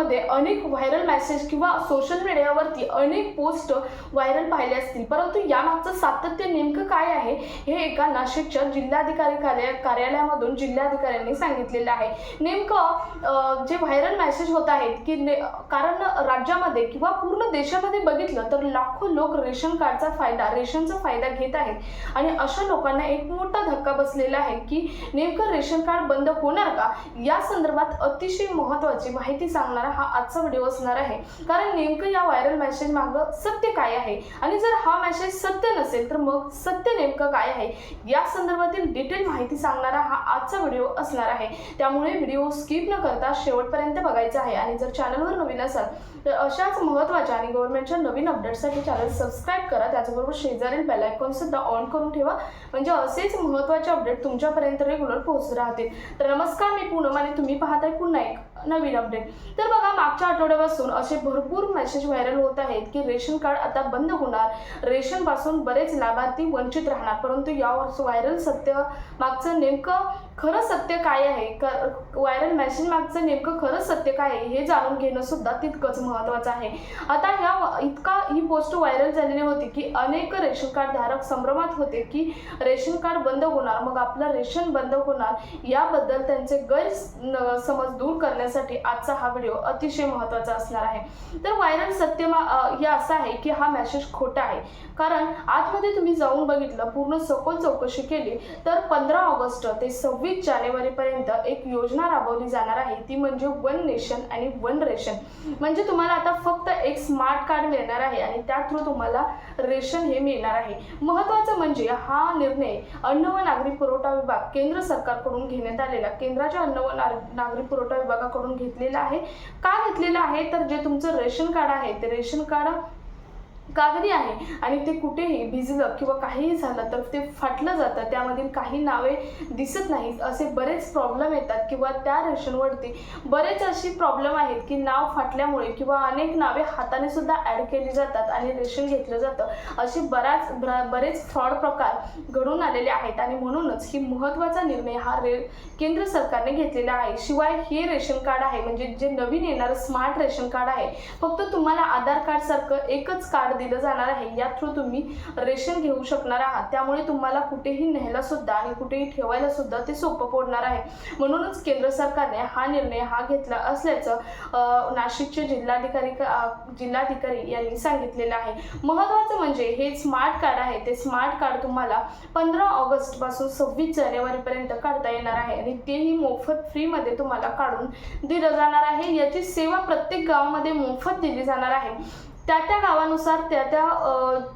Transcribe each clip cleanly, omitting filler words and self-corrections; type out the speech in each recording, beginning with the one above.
दिवसांमध्ये अनेक viral message किंवा सोशल मीडियावरती अनेक पोस्ट व्हायरल पाहिले असतील, परंतु यामागचं सातत्य नेमकं काय आहे हे एका नाशिकच्या जिल्हाधिकारी कार्यालयामधून जिल्हाधिकाऱ्यांनी सांगितलेलं आहे। नेमकं जे व्हायरल मेसेज होत आहेत की कारण राज्यामध्ये किंवा पूर्ण देशामध्ये बघितलं तर लाखो लोक रेशन रेशनचा फायदा घेत आहेत आणि अशा लोकांना एक मोठा धक्का बसलेला आहे की नेमकं रेशन कार्ड बंद होणार का, या संदर्भात अतिशय महत्त्वाची माहिती सांगणारा हा आजचा व्हिडिओ असणार आहे। कारण नेमकं या व्हायरल मेसेज मागं सत्य काय आहे आणि जर हा मेसेज सत्य नसेल तर मग सत्य नेमकं काय आहे या संदर्भातील डिटेल माहिती सांगणारा हा आजचा व्हिडिओ असणार आहे। त्यामुळे व्हिडिओ स्किप न करता शेवटपर्यंत बघायचा आहे आणि जर चॅनलवर नवीन असाल तर अशाच महत्त्वाच्या आणि गव्हर्नमेंटच्या नवीन अपडेट्ससाठी चॅनल सबस्क्राइब करा, त्याचबरोबर शेजारील बेल आयकॉन सुद्धा ऑन करून ठेवा, म्हणजे असेच महत्त्वाचे अपडेट तुमच्यापर्यंत रेग्युलर पोहोचत राहतील। तर नमस्कार, मी पूनम आणि तुम्ही पाहताय पुन्हा एक नवीन अपडेट। तर बघा, मागच्या आठवड्यापासून असे भरपूर मेसेज व्हायरल होत आहेत की रेशन कार्ड आता बंद होणार, रेशन पासून बरेच लाभार्थी वंचित राहणार, परंतु यावर व्हायरल सत्य मागचं नेमकं खरं सत्य काय आहे, व्हायरल मेसेज मागचं नेमकं खरं सत्य काय आहे हे जाणून घेणं सुद्धा तितकंच महत्त्वाचं आहे। आता ही पोस्ट व्हायरल झालेली होती की अनेक रेशन कार्ड धारक संभ्रमात होते की रेशन कार्ड बंद होणार, मग आपलं रेशन बंद होणार, याबद्दल त्यांचे गैरसमज दूर करण्यासाठी आजचा हा व्हिडिओ अतिशय महत्त्वाचा असणार आहे। तर व्हायरल सत्य हे असं आहे की हा मेसेज खोटा आहे, कारण आतमध्ये तुम्ही जाऊन बघितलं, पूर्ण सखोल चौकशी केली तर 15 ऑगस्ट ते 26 जानेवारीपर्यंत एक योजना राबवली जाणार आहे, ती म्हणजे वन नेशन आणि वन रेशन। म्हणजे तुम्हाला आता फक्त एक स्मार्ट कार्ड मिळणार आहे आणि त्या थ्रू तुम्हाला रेशन हे मिळणार आहे। महत्त्वाचं म्हणजे हा निर्णय अन्न व नागरी पुरवठा विभाग केंद्र सरकारकडून घेण्यात आलेला, केंद्राच्या अन्न व नागरी पुरवठा विभागाकडून घेतलेला आहे। का घेतलेला आहे तर जे तुमचं रेशन कार्ड आहे ते रेशन कार्ड कागदी आहे आणि ते कुठेही भिजलं किंवा काहीही झालं तर ते फाटलं जातं, त्यामधील काही नावे दिसत नाहीत, असे बरेच प्रॉब्लेम येतात किंवा त्या रेशनवरती बरेच अशी प्रॉब्लेम आहेत की नाव फाटल्यामुळे किंवा अनेक नावे हाताने सुद्धा ॲड केली जातात आणि रेशन घेतलं जातं, असे बरेच फ्रॉड प्रकार घडून आलेले आहेत आणि म्हणूनच ही महत्त्वाचा निर्णय हा केंद्र सरकारने घेतलेला आहे। शिवाय हे रेशन कार्ड आहे म्हणजे जे नवीन येणारं स्मार्ट रेशन कार्ड आहे, फक्त तुम्हाला आधार कार्ड सारखं एकच कार्ड दिलं जाणार आहे, या थ्रू तुम्ही रेशन घेऊ शकणार आहात, त्यामुळे तुम्हाला कुठेही न्यायला सुद्धा आणि कुठेही ठेवायला सुद्धा ते सोपं पडणार आहे। म्हणूनच केंद्र सरकारने हा निर्णय घेतला असल्याचं नाशिकचे जिल्हाधिकारी यांनी सांगितलेलं आहे। महत्त्वाचं म्हणजे हे स्मार्ट कार्ड आहे ते स्मार्ट कार्ड तुम्हाला 15 ऑगस्ट पासून 26 जानेवारीपर्यंत काढता येणार आहे आणि तेही मोफत फ्रीमध्ये तुम्हाला काढून दिलं जाणार आहे। याची सेवा प्रत्येक गावामध्ये मोफत दिली जाणार आहे। त्या गावानुसार त्या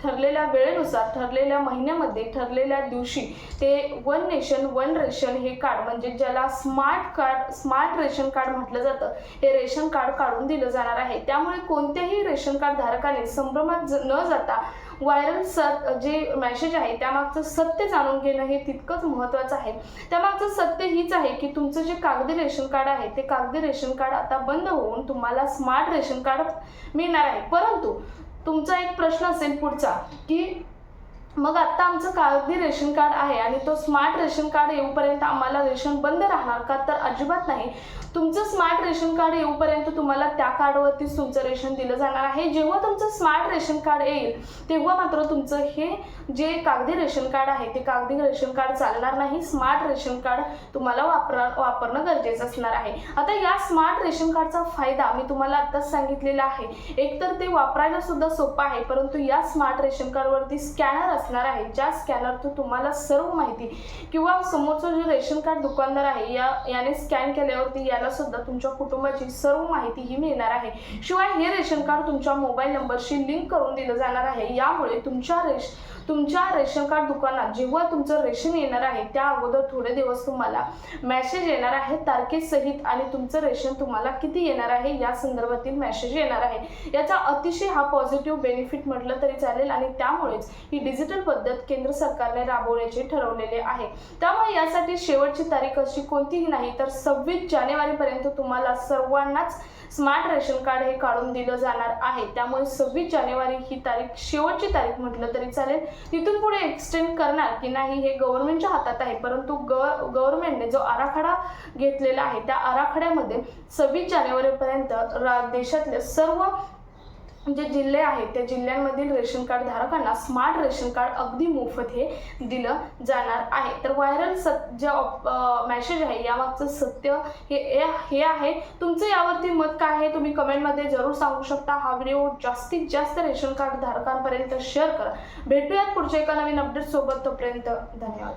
ठरलेल्या वेळेनुसार, ठरलेल्या महिन्यामध्ये, ठरलेल्या दिवशी ते वन नेशन वन रेशन हे कार्ड म्हणजे ज्याला स्मार्ट रेशन कार्ड म्हटलं जातं, हे रेशन कार्ड काढून दिलं जाणार आहे। त्यामुळे कोणत्याही रेशन कार्ड धारकाने संभ्रमात न जाता व्हायरल जे मेसेज आहे त्यामागचं सत्य जाणून घेणं हे तितकंच महत्त्वाचं आहे। त्यामागचं सत्य हीच आहे की तुमचं जे कागदी रेशन कार्ड आहे ते कागदी रेशन कार्ड आता बंद होऊन तुम्हाला स्मार्ट रेशन कार्ड मिळणार आहे। परंतु तुमचा एक प्रश्न असेल पुढचा की मग आता आमचं कागदी रेशन कार्ड आहे आणि तो स्मार्ट रेशन कार्ड येऊपर्यंत आम्हाला रेशन बंद राहणार का? तर अजिबात नाही। तुमचं स्मार्ट रेशन कार्ड येऊपर्यंत तुम्हाला त्या कार्डवरतीच तुमचं रेशन दिलं जाणार आहे। जेव्हा तुमचं स्मार्ट रेशन कार्ड येईल तेव्हा मात्र तुमचं हे जे कागदी रेशन कार्ड आहे ते कागदी रेशन कार्ड चालणार नाही, स्मार्ट रेशन कार्ड तुम्हाला वापरणं गरजेचं असणार आहे। आता या स्मार्ट रेशन कार्डचा फायदा मी तुम्हाला आत्ताच सांगितलेला आहे, एकतर ते वापरायला सुद्धा सोपं आहे, परंतु या स्मार्ट रेशन कार्डवरती स्कॅनर असणार आहे, ज्या स्कॅनरतून तुम्हाला सर्व माहिती किंवा समोरचं जे रेशन कार्ड दुकानदार आहे याने स्कॅन केल्यावरती याला सुद्धा तुमच्या कुटुंबाची सर्व माहिती ही मिळणार आहे। शिवाय हे रेशन कार्ड तुमच्या मोबाईल नंबरशी लिंक करून दिलं जाणार आहे। यामुळे तुमच्या रेशन कार्ड दुकानात जेव्हा तुमचं रेशन येणार आहे त्या अगोदर थोडे दिवस तुम्हाला मेसेज येणार आहे तारखेसहित आणि तुमचं रेशन तुम्हाला किती येणार आहे या संदर्भातील मेसेज येणार आहे। याचा अतिशय हा पॉझिटिव्ह बेनिफिट म्हटलं तरी चालेल आणि त्यामुळेच ही डिजिटल पद्धत केंद्र सरकारने राबवण्याचे ठरवलेले आहे। त्यामुळे यासाठी शेवटची तारीख अशी कोणतीही नाही तर 26 जानेवारीपर्यंत तुम्हाला सर्वांनाच स्मार्ट रेशन कार्ड हे काढून दिलं जाणार आहे। त्यामुळे 26 जानेवारी ही तारीख शेवटची तारीख म्हटलं तरी चालेल। तिथून पुढे एक्सटेंड करणार की नाही हे गव्हर्नमेंटच्या हातात आहे, परंतु गव्हर्नमेंटने जो आराखडा घेतलेला आहे त्या आराखड्यामध्ये 26 जानेवारीपर्यंत देशातले सर्व जे जिल्हे आहेत त्या जिल्ह्यांमधील रेशन कार्ड धारकांना स्मार्ट रेशन कार्ड अगदी मोफत हे दिलं जाणार आहे. तर व्हायरल जे मेसेज आहे यामागचं सत्य हे आहे. तुमचं यावरती मत काय आहे तुम्ही कमेंटमध्ये जरूर सांगू शकता. हा व्हिडिओ जास्तीत जास्त रेशन कार्ड धारकांपर्यंत शेअर करा. भेटूयात पुढच्या एका नवीन अपडेट सोबत. तोपर्यंत धन्यवाद.